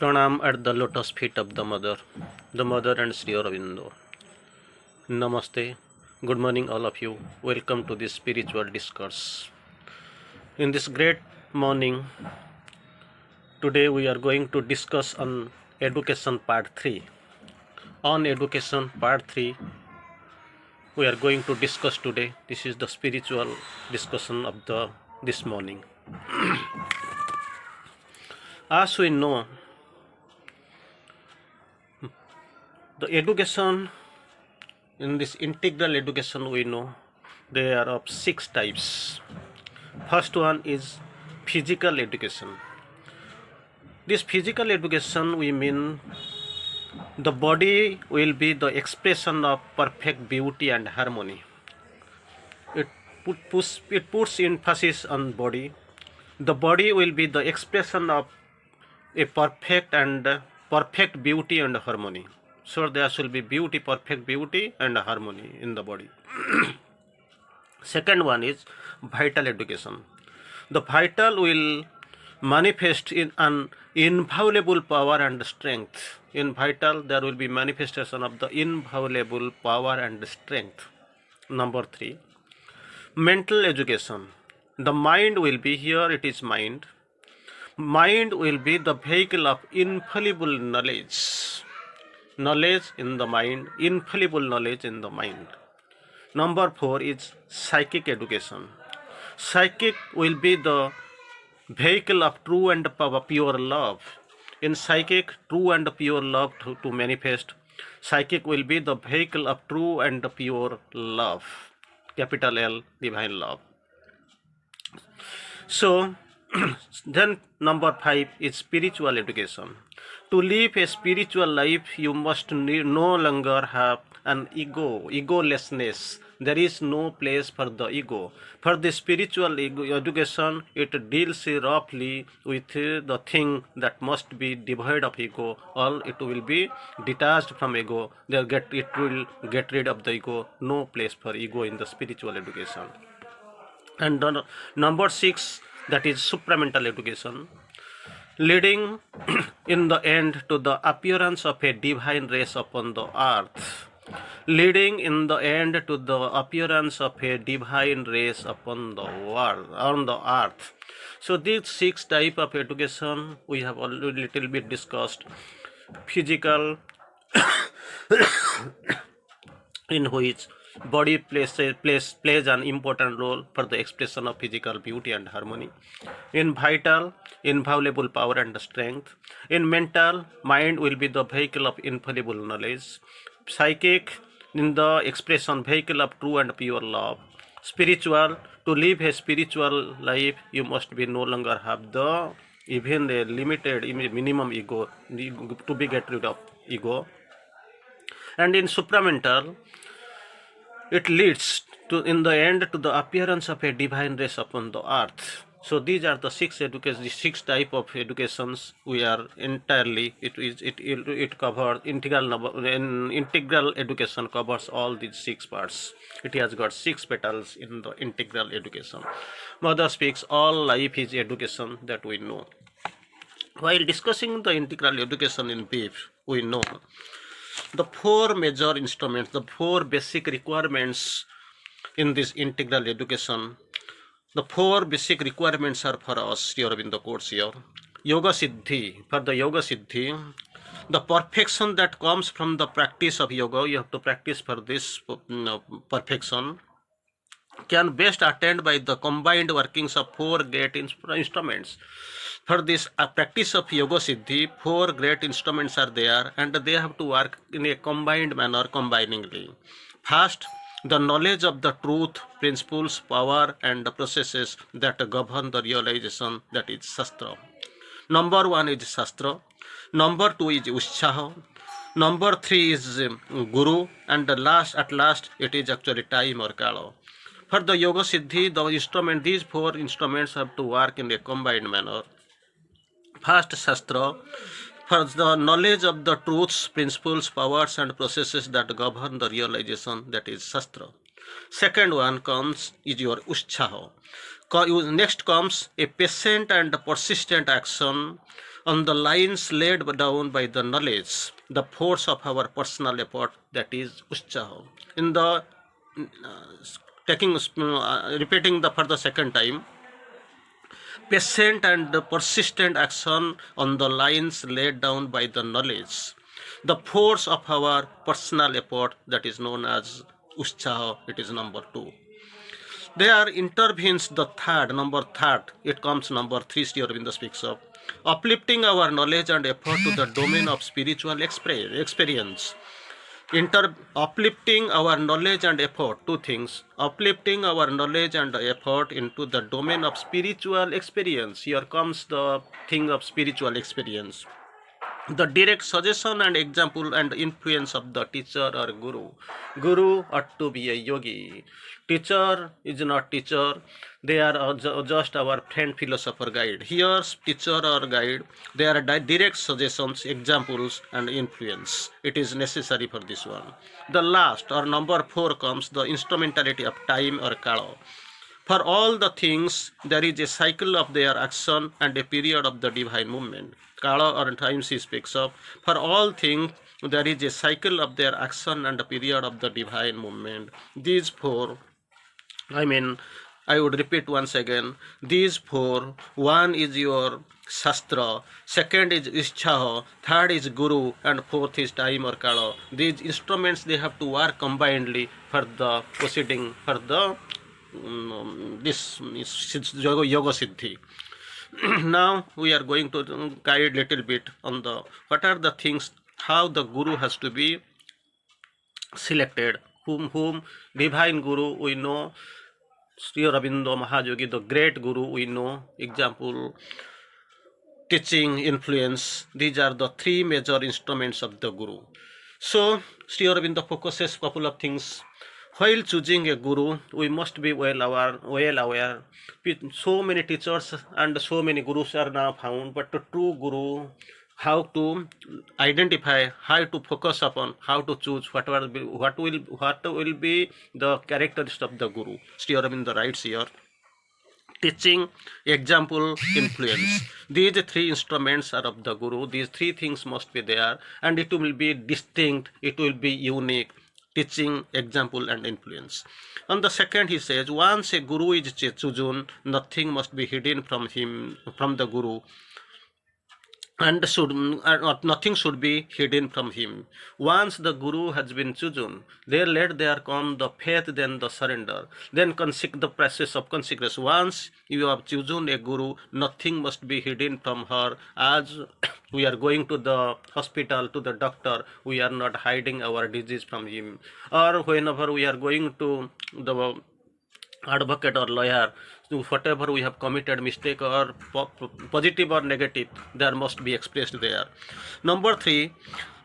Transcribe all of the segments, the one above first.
Pranam at the lotus feet of the Mother and Sri Aurobindo. Namaste. Good morning, all of you. Welcome to this spiritual discourse. In this great morning, today we are going to discuss on Education Part 3. On Education Part 3, we are going to discuss today. This is the spiritual discussion of this morning. As we know, the education in this integral education, we know there are of 6 types. First one is physical education. This physical education, we mean the body will be the expression of perfect beauty and harmony. It puts emphasis on body. The body will be the expression of a perfect beauty and harmony. So there should be beauty, perfect beauty and harmony in the body. Second one is vital education. The vital will manifest in an inviolable power and strength. In vital, there will be manifestation of the inviolable power and strength. Number 3, mental education. The mind will be here, it is mind. Mind will be the vehicle of infallible knowledge. Knowledge in the mind, infallible knowledge in the mind. Number 4 is psychic education. Psychic will be the vehicle of true and pure love. In psychic, true and pure love to manifest. Psychic will be the vehicle of true and pure love. Capital L, divine love. So, then number 5 is spiritual education. To live a spiritual life, you must no longer have an egolessness. There is no place for the ego. For the spiritual education, it deals roughly with the thing that must be devoid of ego, or it will be detached from ego. It will get rid of the ego. No place for ego in the spiritual education. And number 6, that is supramental education, leading in the end to the appearance of a divine race upon the earth. Leading in the end to the appearance of a divine race upon the world, on the earth. So these 6 type of education we have already little bit discussed. Physical, in which body plays an important role for the expression of physical beauty and harmony. In vital, inviolable power and strength. In mental, mind will be the vehicle of infallible knowledge. Psychic, in the expression vehicle of true and pure love. Spiritual, to live a spiritual life, you must be no longer have the even a limited minimum ego, to be get rid of ego. And in supramental, it leads to in the end to the appearance of a divine race upon the earth. So these are the 6 type of educations we are entirely. It covers integral education covers all these 6 parts. It has got 6 petals in the integral education. Mother speaks all life is education, that we know. While discussing the integral education in brief, we know the 4 major instruments, the 4 basic requirements in this integral education. The 4 basic requirements are for us, Sri Aurobindo quotes here. Yoga Siddhi, for the Yoga Siddhi, the perfection that comes from the practice of yoga, you have to practice for this perfection, can best attained by the combined workings of 4 great instruments. For this practice of Yoga Siddhi, 4 great instruments are there, and they have to work in a combined manner, combiningly. First, the knowledge of the truth, principles, power and the processes that govern the realization, that is Shastra. Number 1 is Shastra. Number 2 is Utshaha. Number 3 is Guru. And at last, it is actually time or Kala. For the Yoga Siddhi, these 4 instruments have to work in a combined manner. First, Shastra, for the knowledge of the truths, principles, powers and processes that govern the realization, that is Shastra. Second one is your Utshaha. Next comes a patient and persistent action on the lines laid down by the knowledge, the force of our personal effort, that is Ushchaha. In the repeating the for the second time, patient and persistent action on the lines laid down by the knowledge, the force of our personal effort, that is known as Ushchaha, it is number 2. There intervenes the number third, it comes number 3, Sri Aurobindo speaks of uplifting our knowledge and effort to the domain of spiritual experience. Uplifting our knowledge and effort, two things, uplifting our knowledge and effort into the domain of spiritual experience. Here comes the thing of spiritual experience. The direct suggestion and example and influence of the teacher or guru. Guru ought to be a yogi. Teacher is not teacher. They are just our friend, philosopher, guide. Here, teacher or guide, they are direct suggestions, examples and influence. It is necessary for this one. The last or number 4 comes the instrumentality of time or kala. For all the things, there is a cycle of their action and a period of the divine movement. Kala or time she speaks of. For all things, there is a cycle of their action and a period of the divine movement. These 4, I would repeat once again, these 4, one is your Shastra, second is Ishchaha, third is Guru, and fourth is time or Kala. These instruments, they have to work combinedly for the proceeding, for the this yoga siddhi. Now we are going to guide little bit on the what are the things, how the guru has to be selected, whom divine guru we know, Sri Aurobindo Mahayogi, the great guru we know, example, teaching, influence. These are the 3 major instruments of the guru. So Sri Aurobindo focuses couple of things. While choosing a guru, we must be well aware. So many teachers and so many gurus are now found, but the true guru, how to identify, how to focus upon, how to choose what will be the characteristics of the guru. Sri Aurobindo writes here: teaching, example, influence. These 3 instruments are of the guru. These 3 things must be there, and it will be distinct, it will be unique. Teaching, example and influence. On the second, he says, once a guru is chosen, nothing must be hidden from him, from the guru, and nothing should be hidden from him. Once the guru has been chosen, there come the faith, then the surrender, then the process of consecration. Once you have chosen a guru, nothing must be hidden from her. As we are going to the hospital, to the doctor, we are not hiding our disease from him. Or whenever we are going to the advocate or lawyer, whatever we have committed mistake or positive or negative, there must be expressed there. Number 3,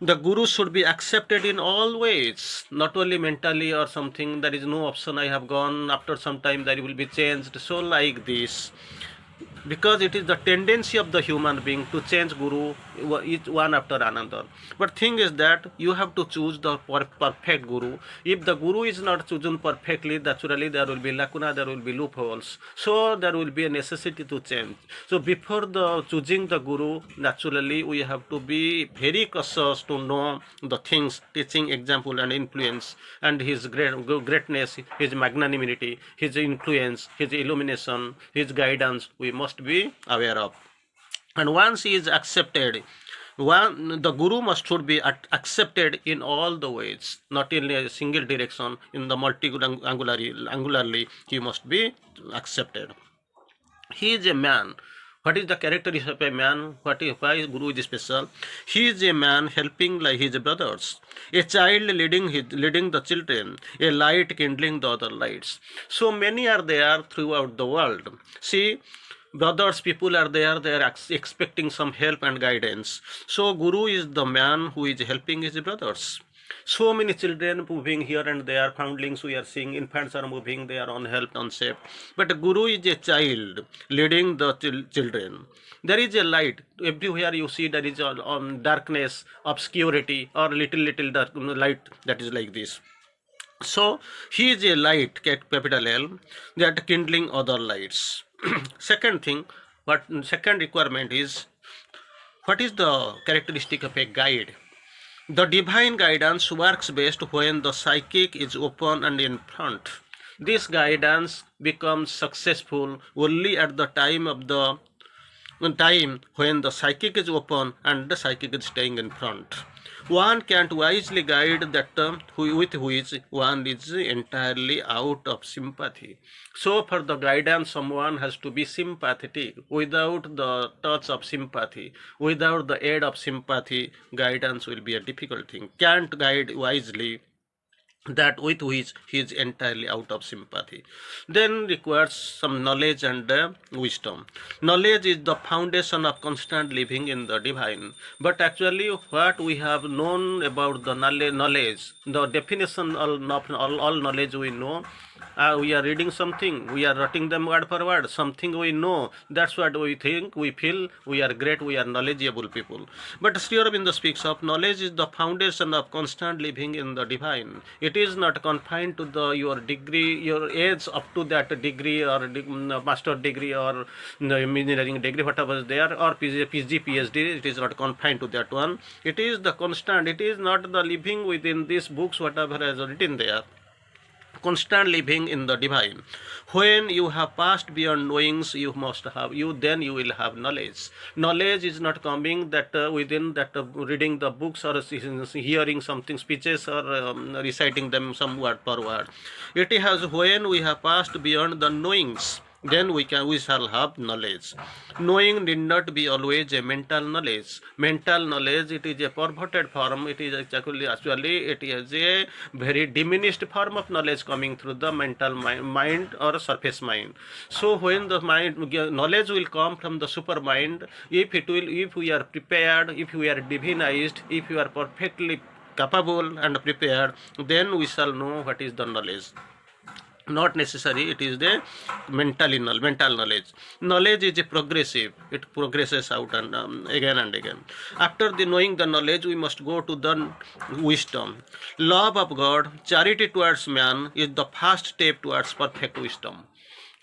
the guru should be accepted in all ways, not only mentally or something. There is no option, I have gone, after some time there will be changed. So like this, because it is the tendency of the human being to change guru each one after another. But thing is that you have to choose the perfect guru. If the guru is not chosen perfectly, naturally there will be lacuna, there will be loopholes. So there will be a necessity to change. So before the choosing the guru, naturally we have to be very cautious to know the things, teaching, example and influence, and his greatness, his magnanimity, his influence, his illumination, his guidance, we must be aware of. And once he is accepted, the guru should be accepted in all the ways, not in a single direction. In the angularly he must be accepted. He is a man. What is the characteristic of a man? Why guru is special? He is a man helping like his brothers, a child leading the children, a light kindling the other lights. So many are there throughout the world. See, brothers, people are there, they are expecting some help and guidance. So guru is the man who is helping his brothers. So many children moving here and there, foundlings we are seeing, infants are moving, they are unhelped, unsafe. But guru is a child leading the children. There is a light. Everywhere you see there is darkness, obscurity, or little dark light that is like this. So he is a light, capital L, that kindling other lights. Second thing, second requirement is What is the characteristic of a guide? The divine guidance works best when the psychic is open and in front. This guidance becomes successful only at the time when the psychic is open and the psychic is staying in front. One can't wisely guide that with which one is entirely out of sympathy. So, for the guidance, someone has to be sympathetic. Without the touch of sympathy, without the aid of sympathy, guidance will be a difficult thing. Can't guide wisely that with which he is entirely out of sympathy. Then requires some knowledge and wisdom. Knowledge is the foundation of constant living in the divine. But actually what we have known about the knowledge, the definition of all knowledge we know, we are reading something, we are writing them word for word, something we know, that's what we think, we feel, we are great, we are knowledgeable people. But Sri Aurobindo speaks of knowledge is the foundation of constant living in the divine. It is not confined to your degree, your age up to that degree or master degree or engineering degree, whatever is there, or PG, PhD, it is not confined to that one. It is the constant, it is not the living within these books, whatever is written there. Constant living in the divine. When you have passed beyond knowings, you will have knowledge. Knowledge is not coming that within that reading the books or hearing something speeches or reciting them some word per word. It has when we have passed beyond the knowings, then we shall have knowledge. Knowing need not be always a mental knowledge. Mental knowledge, it is a perverted form. It is actually it is a very diminished form of knowledge coming through the mental mind or surface mind. So when the knowledge will come from the super mind, if we are prepared, if we are divinized, if we are perfectly capable and prepared, then we shall know what is the knowledge. Not necessary, it is the mental knowledge. Knowledge is a progressive, it progresses out and again and again. After the knowing the knowledge, we must go to the wisdom. Love of God, charity towards man is the first step towards perfect wisdom.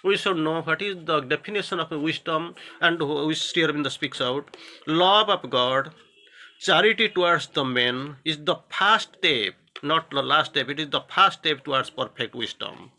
We should know what is the definition of wisdom, and which Sri Aurobindo speaks out. Love of God, charity towards the man is the first step, not the last step, it is the first step towards perfect wisdom.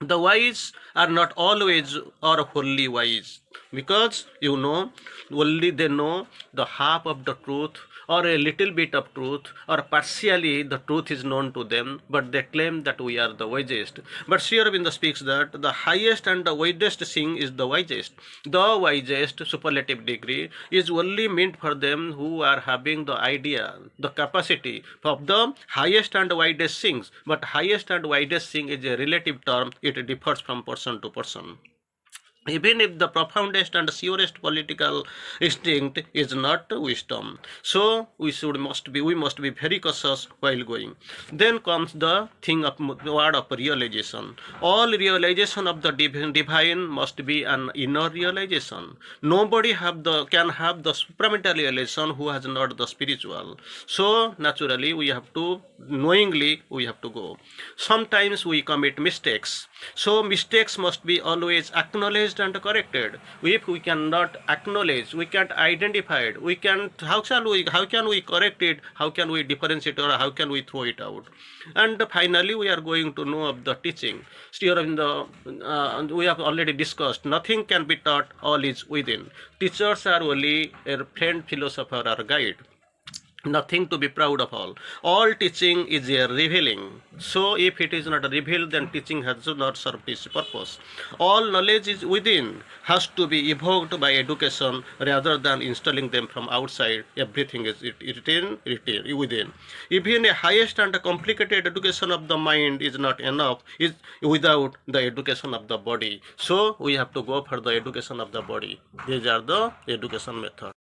The wise are not always or wholly wise, because only they know the half of the truth or a little bit of truth, or partially the truth is known to them, but they claim that we are the wisest. But Sri Aurobindo speaks that the highest and the widest thing is the wisest. The wisest superlative degree is only meant for them who are having the idea, the capacity of the highest and widest things. But highest and widest thing is a relative term, it differs from person to person. Even if the profoundest and surest political instinct is not wisdom, so we must be very cautious while going. Then comes the thing of word of realization. All realization of the divine must be an inner realization. Nobody can have the supramental realization who has not the spiritual. So naturally we have to knowingly we have to go. Sometimes we commit mistakes. So mistakes must be always acknowledged and corrected. If we cannot acknowledge, we can't identify it, how can we correct it, how can we differentiate it, or how can we throw it out? And finally we are going to know of the teaching. Sri Aurobindo, we have already discussed, nothing can be taught, all is within. Teachers are only a friend, philosopher, or guide. Nothing to be proud of all. All teaching is a revealing. So if it is not revealed, then teaching has not served its purpose. All knowledge is within, has to be evoked by education rather than installing them from outside. Everything is within. Even a highest and complicated education of the mind is not enough is without the education of the body. So we have to go for the education of the body. These are the education methods.